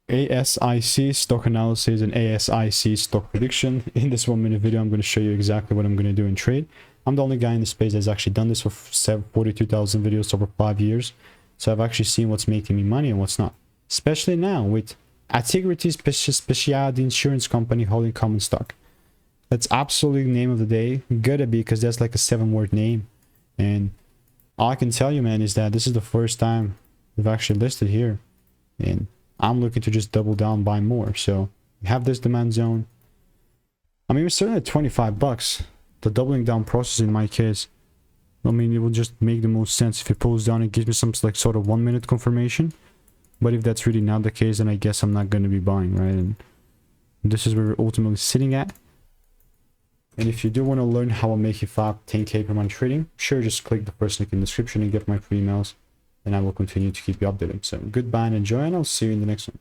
ASIC stock analysis and ASIC stock prediction. In this 1-minute video, I'm going to show you exactly what I'm going to do in trade. I'm the only guy in the space that's actually done this for 42,000 videos over 5 years. So I've actually seen what's making me money and what's not. Especially now with Antiquity Specialty Insurance Company holding common stock. That's absolutely name of the day. Gotta be, because that's like a 7-word name. And all I can tell you, man, is that this is the first time they've actually listed here. And I'm looking to just double down, buy more. So we have this demand zone. I mean, we're starting at 25 bucks. The doubling down process in my case, I mean, it will just make the most sense if it pulls down and gives me some like sort of 1-minute confirmation. But if that's really not the case, then I guess I'm not going to be buying, right? And this is where we're ultimately sitting at. And if you do want to learn how I make you 10K per month trading, sure, just click the first link in the description and get my free emails. And I will continue to keep you updated. So goodbye and enjoy, and I'll see you in the next one.